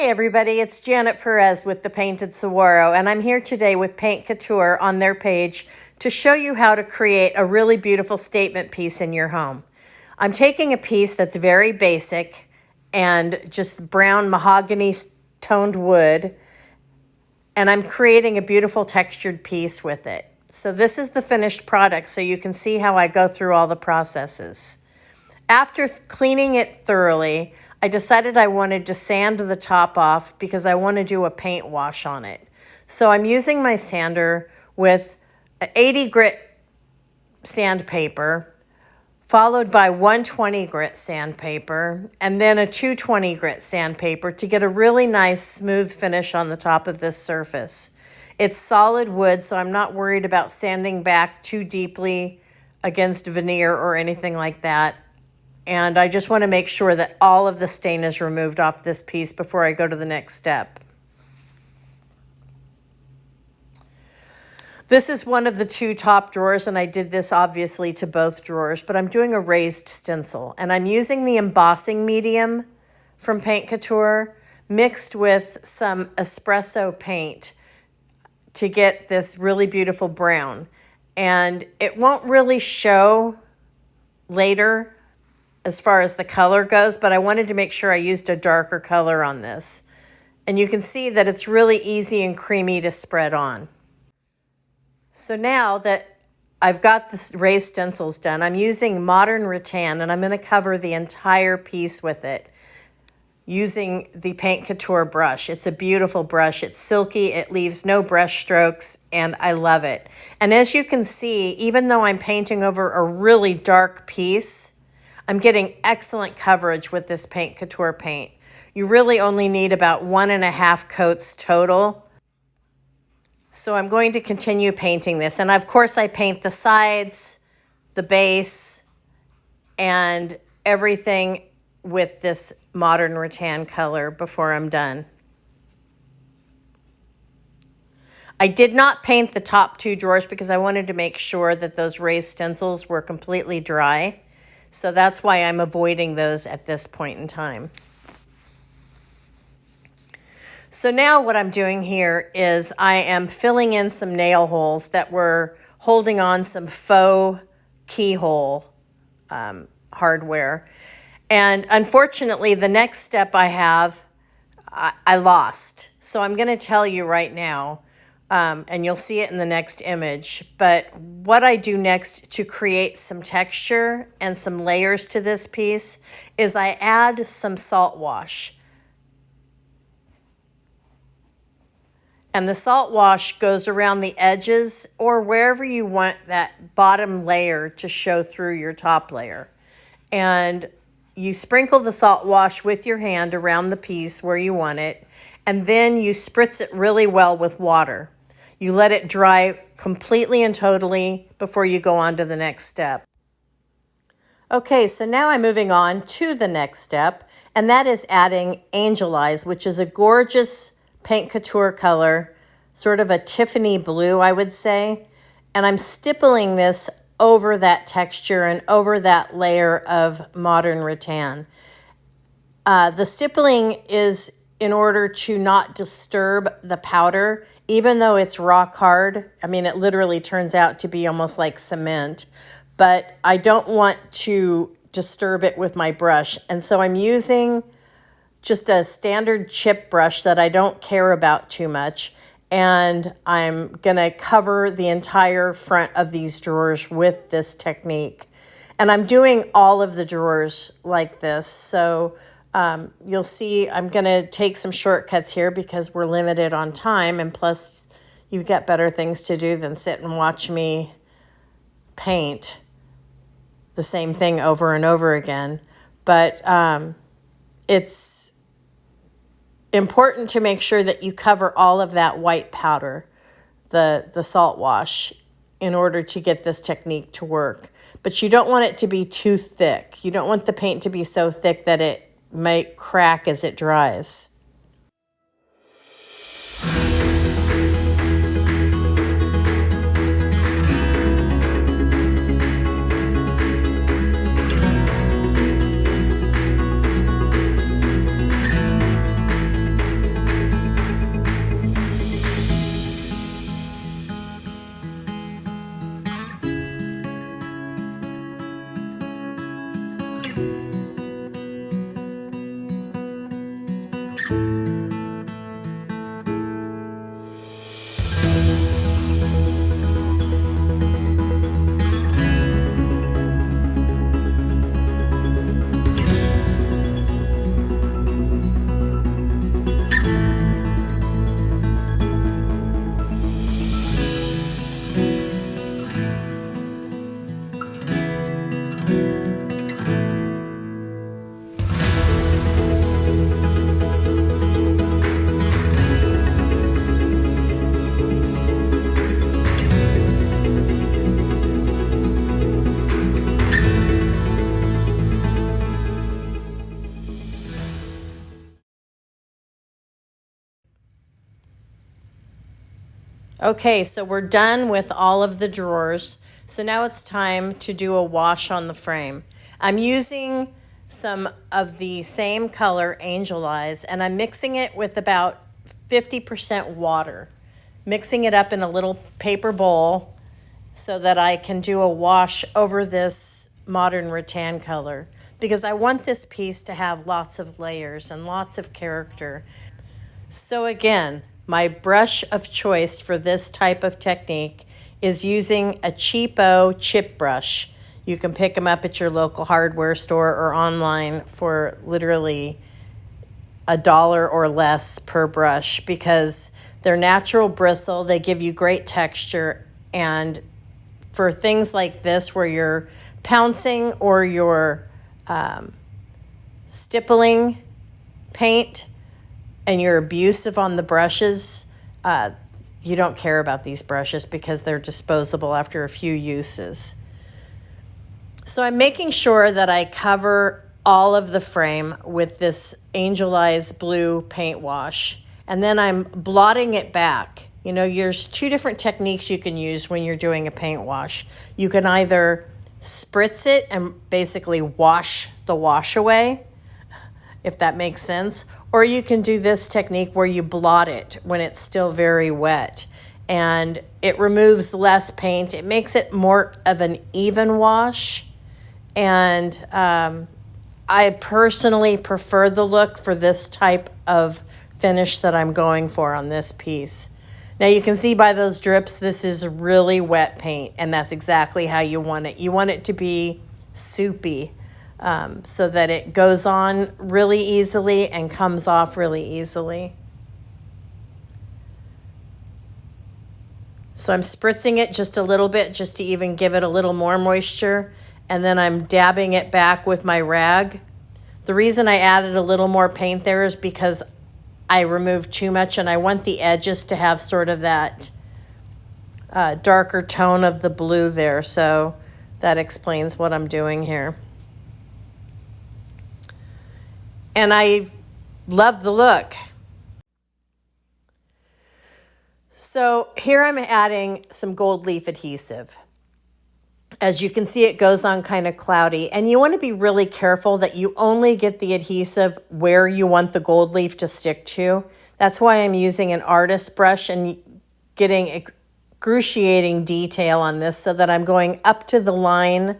Hey everybody, it's Janet Perez with The Painted Saguaro, and I'm here today with Paint Couture on their page to show you how to create a really beautiful statement piece in your home. I'm taking a piece that's very basic and just brown mahogany toned wood, and I'm creating a beautiful textured piece with it. So this is the finished product, so you can see how I go through all the processes. After cleaning it thoroughly, I decided I wanted to sand the top off because I want to do a paint wash on it. So I'm using my sander with an 80 grit sandpaper, followed by 120 grit sandpaper, and then a 220 grit sandpaper to get a really nice smooth finish on the top of this surface. It's solid wood, so I'm not worried about sanding back too deeply against veneer or anything like that. And I just want to make sure that all of the stain is removed off this piece before I go to the next step. This is one of the two top drawers, and I did this obviously to both drawers, but I'm doing a raised stencil. And I'm using the embossing medium from Paint Couture mixed with some Espresso paint to get this really beautiful brown. And it won't really show later as far as the color goes, but I wanted to make sure I used a darker color on this. And you can see that it's really easy and creamy to spread on. So now that I've got the raised stencils done, I'm using Modern Rattan, and I'm going to cover the entire piece with it using the Paint Couture brush. It's a beautiful brush. It's silky, it leaves no brush strokes, and I love it. And as you can see, even though I'm painting over a really dark piece, I'm getting excellent coverage with this Paint Couture paint. You really only need about 1.5 coats total. So I'm going to continue painting this. And of course I paint the sides, the base, and everything with this Modern Rattan color before I'm done. I did not paint the top two drawers because I wanted to make sure that those raised stencils were completely dry. So that's why I'm avoiding those at this point in time. So now what I'm doing here is I am filling in some nail holes that were holding on some faux keyhole hardware. And unfortunately, the next step I have, I lost. So I'm going to tell you right now, and you'll see it in the next image. But what I do next to create some texture and some layers to this piece is I add some salt wash. And the salt wash goes around the edges or wherever you want that bottom layer to show through your top layer. And you sprinkle the salt wash with your hand around the piece where you want it, and then you spritz it really well with water. You let it dry completely and totally before you go on to the next step. Okay, so now I'm moving on to the next step, and that is adding Angel Eyes, which is a gorgeous Paint Couture color, sort of a Tiffany blue, I would say. And I'm stippling this over that texture and over that layer of Modern Rattan. The stippling is in order to not disturb the powder, even though it's rock hard. I mean, it literally turns out to be almost like cement, but I don't want to disturb it with my brush. And so I'm using just a standard chip brush that I don't care about too much. And I'm gonna cover the entire front of these drawers with this technique. And I'm doing all of the drawers like this. So you'll see I'm gonna take some shortcuts here because we're limited on time, and plus you've got better things to do than sit and watch me paint the same thing over and over again. But it's important to make sure that you cover all of that white powder, the salt wash, in order to get this technique to work. But you don't want it to be too thick. You don't want the paint to be so thick that it might crack as it dries. Okay, so we're done with all of the drawers. So now it's time to do a wash on the frame. I'm using some of the same color, Angel Eyes, and I'm mixing it with about 50% water. Mixing it up in a little paper bowl so that I can do a wash over this Modern Rattan color, because I want this piece to have lots of layers and lots of character. So again, my brush of choice for this type of technique is using a cheapo chip brush. You can pick them up at your local hardware store or online for literally $1 or less per brush, because they're natural bristle, they give you great texture, and for things like this where you're pouncing or you're stippling paint, and you're abusive on the brushes, you don't care about these brushes because they're disposable after a few uses. So I'm making sure that I cover all of the frame with this Angel Eyes blue paint wash, and then I'm blotting it back. You know, there's two different techniques you can use when you're doing a paint wash. You can either spritz it and basically wash the wash away, if that makes sense, or you can do this technique where you blot it when it's still very wet, and it removes less paint. It makes it more of an even wash, and I personally prefer the look for this type of finish that I'm going for on this piece. Now you can see by those drips, this is really wet paint, and that's exactly how you want it. You want it to be soupy, so that it goes on really easily and comes off really easily. So I'm spritzing it just a little bit just to even give it a little more moisture, and then I'm dabbing it back with my rag. The reason I added a little more paint there is because I removed too much, and I want the edges to have sort of that darker tone of the blue there, so that explains what I'm doing here. And I love the look. So here I'm adding some gold leaf adhesive. As you can see, it goes on kind of cloudy, and you want to be really careful that you only get the adhesive where you want the gold leaf to stick to. That's why I'm using an artist brush and getting excruciating detail on this, so that I'm going up to the line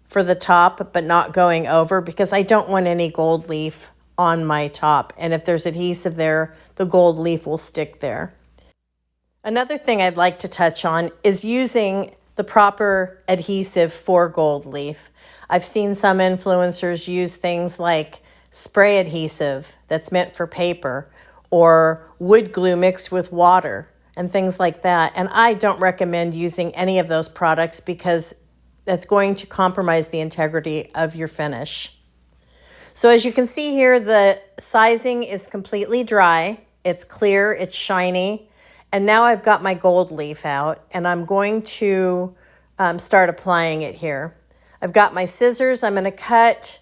for the top, but not going over, because I don't want any gold leaf on my top. And if there's adhesive there, the gold leaf will stick there. Another thing I'd like to touch on is using the proper adhesive for gold leaf. I've seen some influencers use things like spray adhesive that's meant for paper, or wood glue mixed with water and things like that. And I don't recommend using any of those products because that's going to compromise the integrity of your finish. So as you can see here, the sizing is completely dry. It's clear, it's shiny. And now I've got my gold leaf out, and I'm going to start applying it here. I've got my scissors. I'm going to cut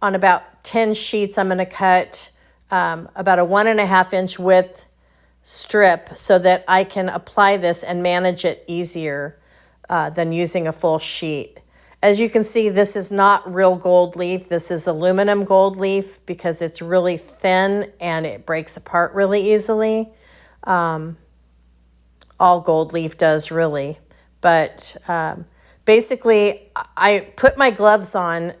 on about 10 sheets. I'm going to cut about a 1.5 inch width strip so that I can apply this and manage it easier than using a full sheet. As you can see, this is not real gold leaf. This is aluminum gold leaf because it's really thin and it breaks apart really easily. All gold leaf does, really. But basically, I put my gloves on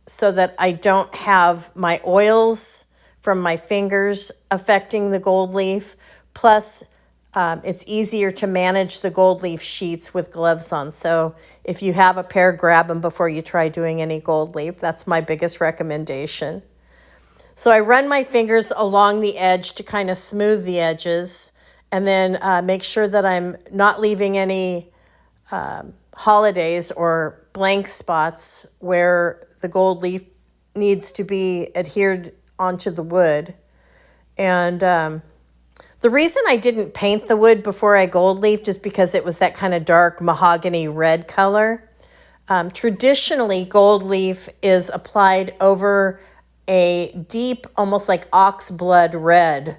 so that I don't have my oils from my fingers affecting the gold leaf. Plus, it's easier to manage the gold leaf sheets with gloves on. So if you have a pair, grab them before you try doing any gold leaf. That's my biggest recommendation. So I run my fingers along the edge to kind of smooth the edges, and then make sure that I'm not leaving any holidays or blank spots where the gold leaf needs to be adhered onto the wood. And the reason I didn't paint the wood before I gold leafed is because it was that kind of dark mahogany red color. Traditionally, gold leaf is applied over a deep, almost like ox blood red,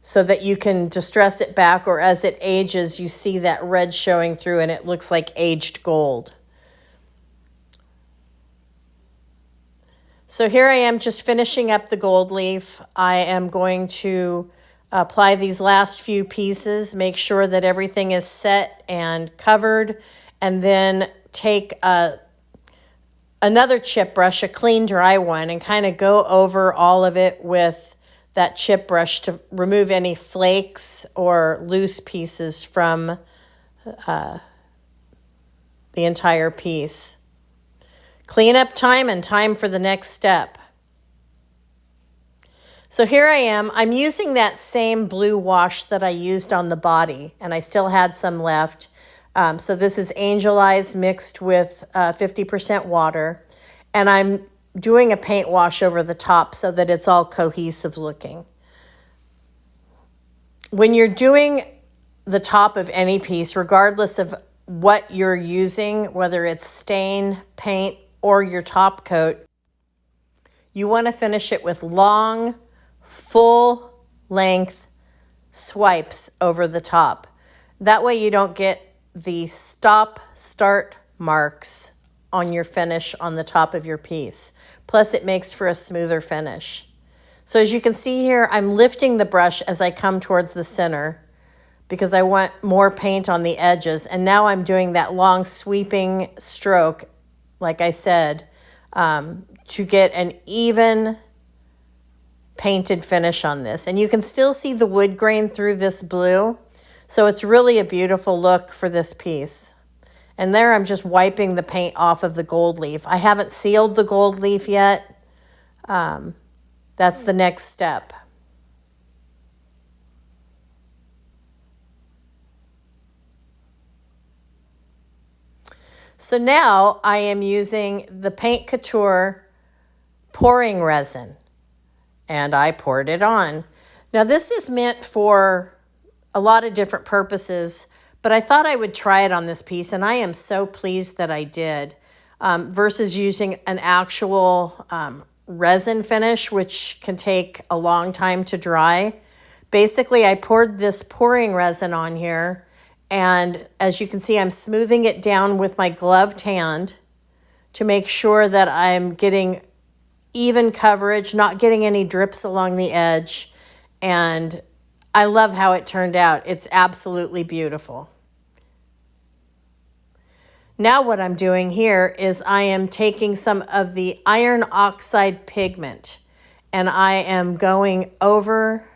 so that you can distress it back, or as it ages, you see that red showing through and it looks like aged gold. So here I am just finishing up the gold leaf. I am going to apply these last few pieces, make sure that everything is set and covered, and then take another chip brush, a clean dry one, and kind of go over all of it with that chip brush to remove any flakes or loose pieces from the entire piece. Cleanup time and time for the next step. So here I am. I'm using that same blue wash that I used on the body, and I still had some left. So this is Angel Eyes mixed with 50% water, and I'm doing a paint wash over the top so that it's all cohesive looking. When you're doing the top of any piece, regardless of what you're using, whether it's stain, paint, or your top coat, you want to finish it with long, full length swipes over the top. That way you don't get the stop-start marks on your finish on the top of your piece. Plus, it makes for a smoother finish. So as you can see here, I'm lifting the brush as I come towards the center because I want more paint on the edges. And now I'm doing that long sweeping stroke, like I said, to get an even painted finish on this. And you can still see the wood grain through this blue. So it's really a beautiful look for this piece. And there I'm just wiping the paint off of the gold leaf. I haven't sealed the gold leaf yet. That's the next step. So now I am using the Paint Couture pouring resin, and I poured it on. Now this is meant for a lot of different purposes, but I thought I would try it on this piece, and I am so pleased that I did, versus using an actual resin finish, which can take a long time to dry. Basically, I poured this pouring resin on here, and as you can see, I'm smoothing it down with my gloved hand to make sure that I'm getting even coverage, not getting any drips along the edge. And I love how it turned out. It's absolutely beautiful. Now what I'm doing here is I am taking some of the Iron Oxide Pigment, and I am going over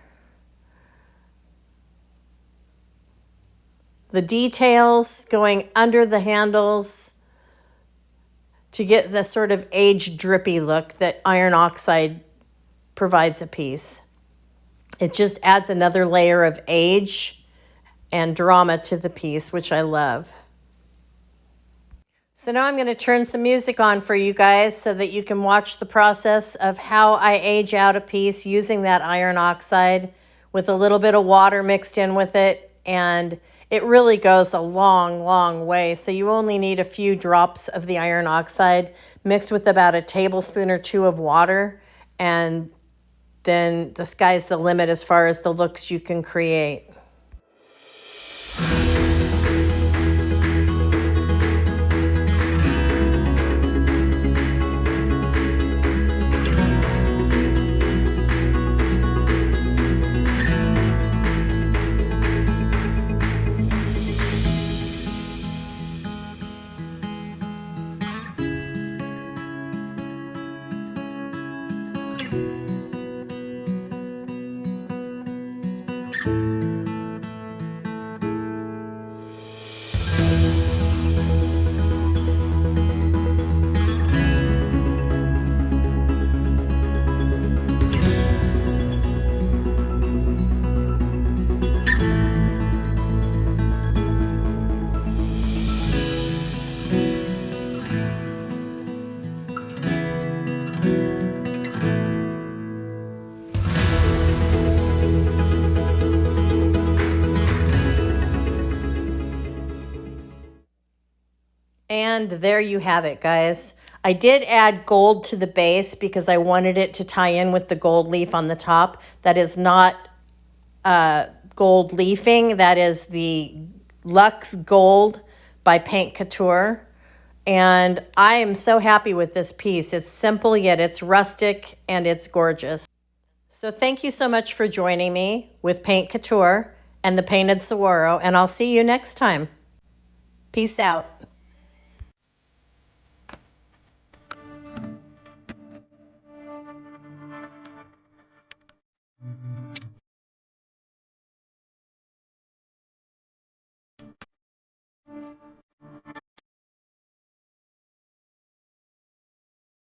the details, going under the handles to get the sort of aged drippy look that Iron Oxide provides a piece. It just adds another layer of age and drama to the piece, which I love. So now I'm going to turn some music on for you guys so that you can watch the process of how I age out a piece using that iron oxide with a little bit of water mixed in with it. And it really goes a long, long way. So you only need a few drops of the iron oxide mixed with about a tablespoon or two of water. And then the sky's the limit as far as the looks you can create. And there you have it, guys. I did add gold to the base because I wanted it to tie in with the gold leaf on the top. That is not gold leafing. That is the Luxe Gold by Paint Couture. And I am so happy with this piece. It's simple, yet it's rustic and it's gorgeous. So thank you so much for joining me with Paint Couture and the Painted Saguaro, and I'll see you next time. Peace out.